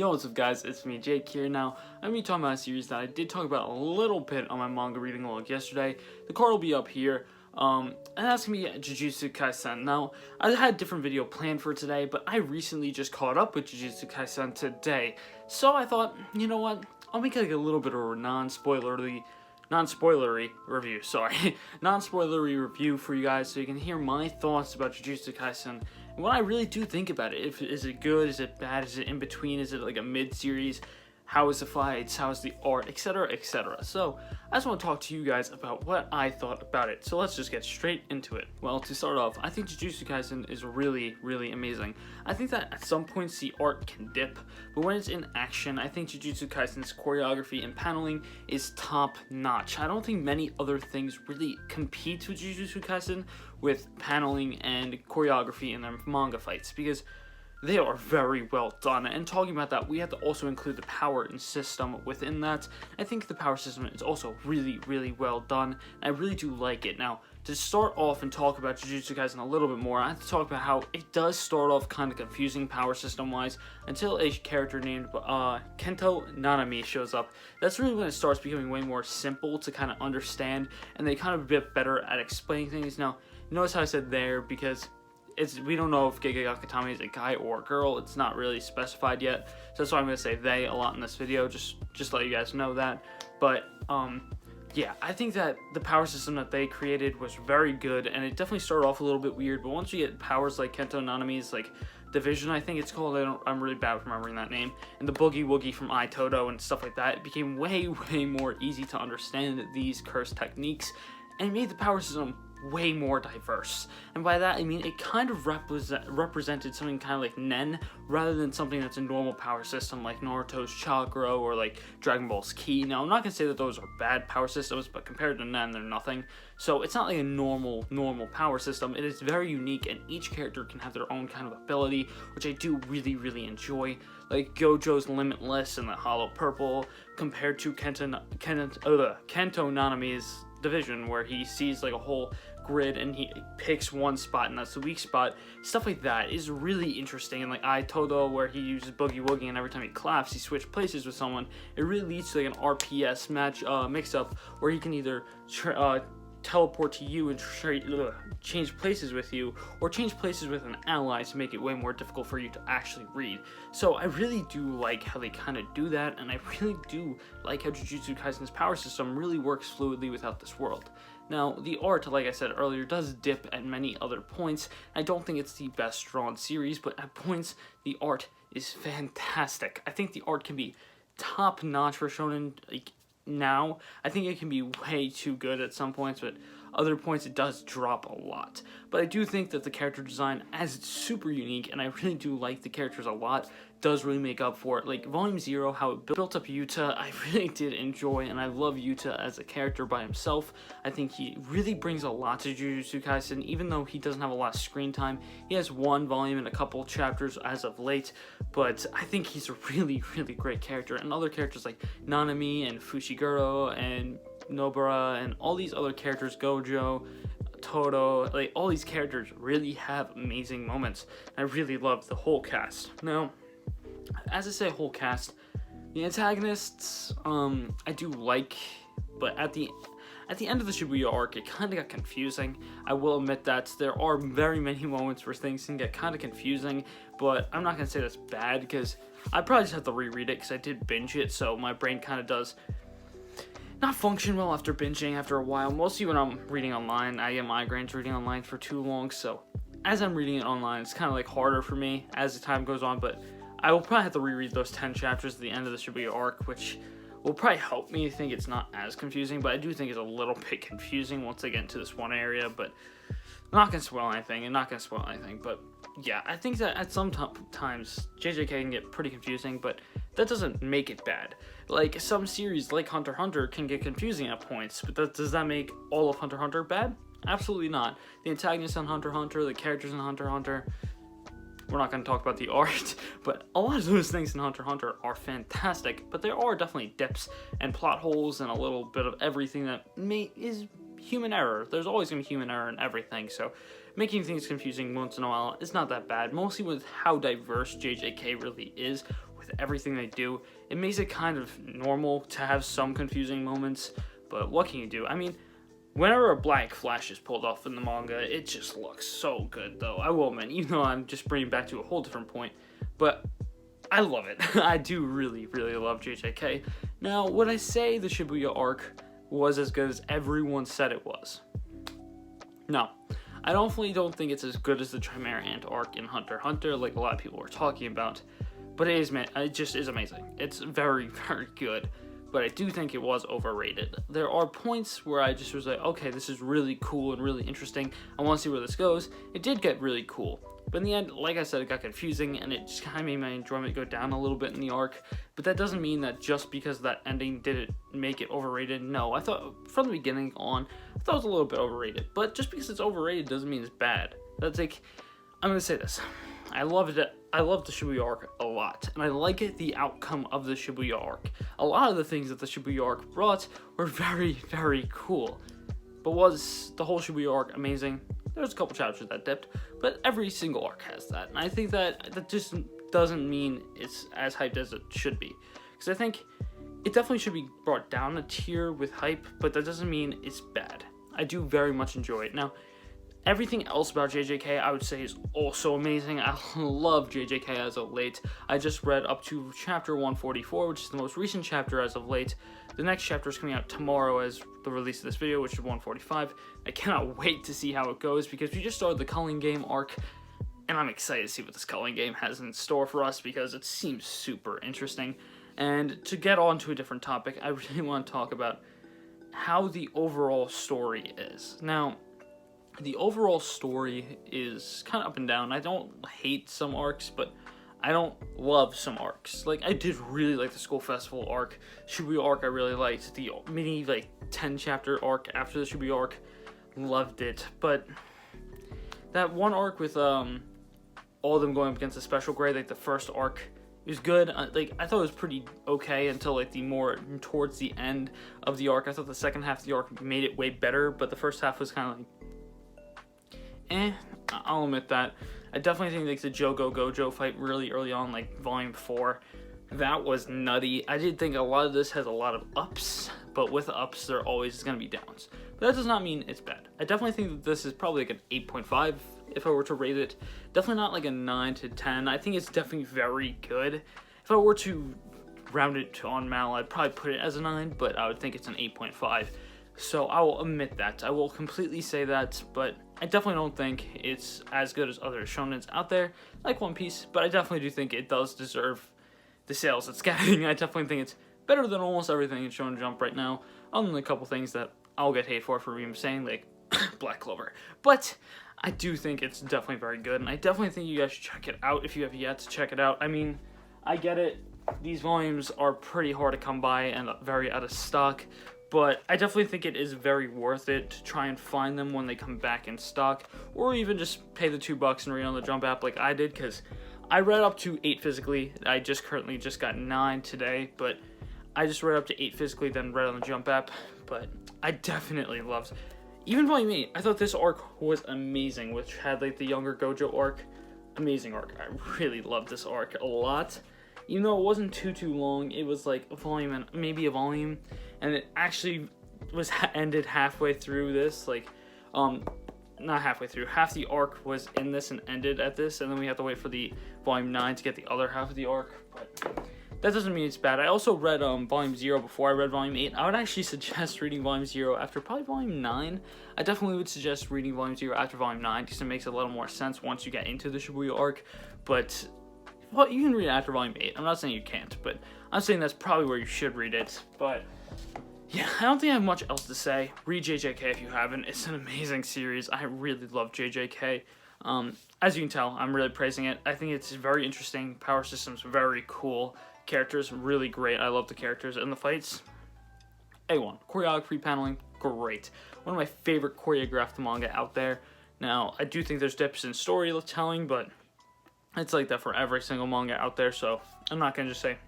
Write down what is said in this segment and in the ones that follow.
Yo, what's up guys, it's me Jake here. Now, I'm going to be talking about a series that I did talk about a little bit on my manga reading log yesterday. The card will be up here, and that's going to be Jujutsu Kaisen. Now, I had a different video planned for today, but I recently just caught up with Jujutsu Kaisen today. So I thought, you know what, I'll make like a little bit of a non-spoilery review, non-spoilery review for you guys so you can hear my thoughts about Jujutsu Kaisen and what I really do think about it. Is it good, is it bad, is it in between, is it like a mid-series, how is the fights, how is the art, etc, etc. So, I just want to talk to you guys about what I thought about it. So let's just get straight into it. Well, to start off, I think Jujutsu Kaisen is really, really amazing. I think that at some points the art can dip, but when it's in action, I think Jujutsu Kaisen's choreography and paneling is top notch. I don't think many other things really compete with Jujutsu Kaisen with paneling and choreography in their manga fights, because they are very well done. And talking about that, we have to also include the power and system within that. I think the power system is also really, really well done. I really do like it. Now, to start off and talk about Jujutsu Kaisen a little bit more, I have to talk about how it does start off kind of confusing power system-wise until a character named Kento Nanami shows up. That's really when it starts becoming way more simple to kind of understand, and they kind of get better at explaining things. Now, notice how I said there, because we don't know if Gege Akutami is a guy or a girl. It's not really specified yet, so that's why I'm going to say they a lot in this video, just to let you guys know that. But yeah, I think that the power system that they created was very good, and it definitely started off a little bit weird, but once you get powers like Kento Nanami's like division, I think it's called, I'm really bad with remembering that name, and the Boogie Woogie from I Todo and stuff like that, it became way more easy to understand these curse techniques, and it made the power system way more diverse. And by that I mean it kind of represented something kind of like Nen, rather than something that's a normal power system like Naruto's chakra or like Dragon Ball's ki. Now, I'm not gonna say that those are bad power systems, but compared to Nen, they're nothing. So it's not like a normal power system. It is very unique, and each character can have their own kind of ability, which I do really enjoy. Like Gojo's Limitless and the Hollow Purple, compared to Kento Nanami's division, where he sees like a whole grid and he picks one spot and that's the weak spot. Stuff like that is really interesting. And like I Todo, where he uses Boogie Woogie and every time he claps he switches places with someone, it really leads to like an RPS match mix-up where he can either teleport to you and change places with you, or change places with an ally to make it way more difficult for you to actually read. So I really do like how they kind of do that, and I really do like how Jujutsu Kaisen's power system really works fluidly without this world. Now, the art, like I said earlier, does dip at many other points. I don't think it's the best drawn series, but at points the art is fantastic. I think the art can be top notch for shonen. Like, now, I think it can be way too good at some points, but other points it does drop a lot. But I do think that the character design, as it's super unique, and I really do like the characters a lot, does really make up for it. Like Volume 0, how it built up Yuta, I really did enjoy, and I love Yuta as a character by himself. I think he really brings a lot to Jujutsu Kaisen, even though he doesn't have a lot of screen time. He has one volume and a couple chapters as of late, but I think he's a really great character. And other characters like Nanami and Fushiguro and Nobara and all these other characters, Gojo, Todo, like all these characters really have amazing moments. I really love the whole cast. Now, as I say whole cast, the antagonists I do like, but at the end of the Shibuya arc, it kind of got confusing. I will admit that there are very many moments where things can get kind of confusing, but I'm not going to say that's bad, because I probably just have to reread it because I did binge it, so my brain kind of does not function well after binging after a while. Mostly when I'm reading online, I get migraines reading online for too long, so as I'm reading it online, it's kind of like harder for me as the time goes on, but I will probably have to reread those 10 chapters at the end of the Shibuya arc, which will probably help me think it's not as confusing, but I do think it's a little bit confusing once I get into this one area. But I'm not going to spoil anything, but yeah, I think that at some times JJK can get pretty confusing, but that doesn't make it bad. Like, some series like Hunter x Hunter can get confusing at points, but does that make all of Hunter x Hunter bad? Absolutely not. The antagonists on Hunter x Hunter, the characters in Hunter x Hunter, we're not going to talk about the art, but a lot of those things in Hunter x Hunter are fantastic, but there are definitely dips and plot holes and a little bit of everything that is human error. There's always going to be human error in everything, so making things confusing once in a while is not that bad, mostly with how diverse JJK really is with everything they do. It makes it kind of normal to have some confusing moments, but what can you do? I mean, whenever a black flash is pulled off in the manga, it just looks so good, though. I will admit, even though I'm just bringing it back to a whole different point, but I love it. I do really, really love JJK. Now, would I say the Shibuya arc was as good as everyone said it was? No. I definitely don't think it's as good as the Chimera Ant arc in Hunter x Hunter, like a lot of people were talking about, but it just is amazing. It's very, very good, but I do think it was overrated. There are points where I just was like, okay, this is really cool and really interesting. I want to see where this goes. It did get really cool, but in the end, like I said, it got confusing, and it just kind of made my enjoyment go down a little bit in the arc, but that doesn't mean that just because that ending did it make it overrated. No, I thought, from the beginning on, I thought it was a little bit overrated, but just because it's overrated doesn't mean it's bad. That's like, I'm going to say this. I love the Shibuya arc a lot, and I like it, the outcome of the Shibuya arc. A lot of the things that the Shibuya arc brought were very, very cool, but was the whole Shibuya arc amazing? There's a couple chapters that dipped, but every single arc has that, and I think that just doesn't mean it's as hyped as it should be, because I think it definitely should be brought down a tier with hype, but that doesn't mean it's bad. I do very much enjoy it. Now, everything else about JJK I would say is also amazing. I love JJK as of late. I just read up to chapter 144, which is the most recent chapter as of late. The next chapter is coming out tomorrow as the release of this video, which is 145. I cannot wait to see how it goes, because we just started the Culling Game arc, and I'm excited to see what this Culling Game has in store for us, because it seems super interesting. And to get on to a different topic, I really want to talk about how the overall story is. Now, the overall story is kind of up and down. I don't hate some arcs, but I don't love some arcs. Like, I did really like the School Festival arc. Shibuya arc I really liked. The mini, 10-chapter arc after the Shibuya arc, loved it. But that one arc with all of them going up against a special grade, the first arc, it was good. I thought it was pretty okay until the more towards the end of the arc. I thought the second half of the arc made it way better, but the first half was kind of I'll admit that. I definitely think the Jogo Gojo fight really early on, volume 4, that was nutty. I did think a lot of this has a lot of ups, but with ups there always is going to be downs. But that does not mean it's bad. I definitely think that this is probably an 8.5 if I were to rate it. Definitely not a 9 to 10. I think it's definitely very good. If I were to round it to on Mal, I'd probably put it as a 9, but I would think it's an 8.5. So I will admit that. I will completely say that, but I definitely don't think it's as good as other shonens out there, like One Piece, but I definitely do think it does deserve the sales it's getting. I definitely think it's better than almost everything in Shonen Jump right now, other than a couple things that I'll get hate for even saying, like Black Clover. But I do think it's definitely very good, and I definitely think you guys should check it out if you have yet to check it out. I mean, I get it. These volumes are pretty hard to come by and very out of stock, but I definitely think it is very worth it to try and find them when they come back in stock, or even just pay the $2 and read on the Jump app like I did, because I read up to 8 physically. I currently got 9 today, but I just read up to 8 physically, then read on the Jump app. But I definitely loved, even Volume 8, I thought this arc was amazing, which had the younger Gojo arc. Amazing arc. I really loved this arc a lot. Even though it wasn't too long, it was a volume and maybe a volume, and it actually was ended halfway through this, not halfway through, half the arc was in this and ended at this, and then we have to wait for the volume 9 to get the other half of the arc, but that doesn't mean it's bad. I also read volume 0 before I read volume 8. I would actually suggest reading volume 0 after probably volume 9. I definitely would suggest reading volume 0 after volume 9, because it makes a little more sense once you get into the Shibuya arc, but well, you can read it after volume 8. I'm not saying you can't, but I'm saying that's probably where you should read it. But yeah, I don't think I have much else to say. Read JJK if you haven't. It's an amazing series. I really love JJK. As you can tell, I'm really praising it. I think it's very interesting. Power system's very cool. Characters really great. I love the characters and the fights. A1. Choreography, paneling, great. One of my favorite choreographed manga out there. Now, I do think there's dips in storytelling, but it's like that for every single manga out there, so I'm not going to just say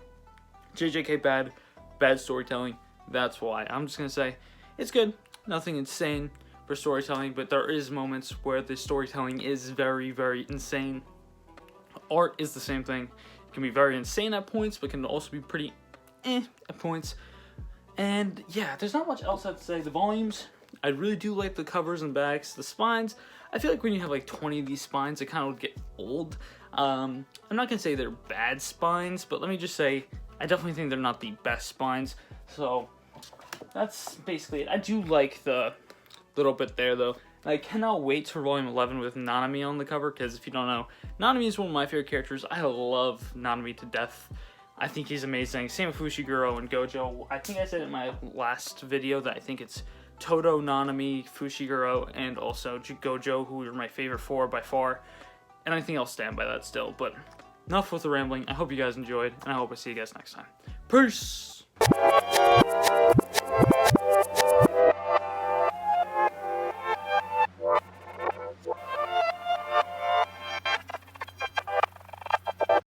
JJK bad storytelling. That's why. I'm just going to say it's good. Nothing insane for storytelling, but there is moments where the storytelling is very, very insane. Art is the same thing. can be very insane at points, but can also be pretty at points. And yeah, there's not much else I'd say. The volumes, I really do like the covers and backs. The spines, I feel like when you have like 20 of these spines, it kind of would get old. I'm not gonna say they're bad spines, but let me just say, I definitely think they're not the best spines. So that's basically it. I do like the little bit there though. I cannot wait for volume 11 with Nanami on the cover, because if you don't know, Nanami is one of my favorite characters. I love Nanami to death. I think he's amazing. Same with Fushiguro and Gojo. I think I said in my last video that I think it's Todo, Nanami, Fushiguro, and also Gojo, who are my favorite 4 by far. And I think I'll stand by that still. But enough with the rambling. I hope you guys enjoyed, and I hope I see you guys next time. Peace!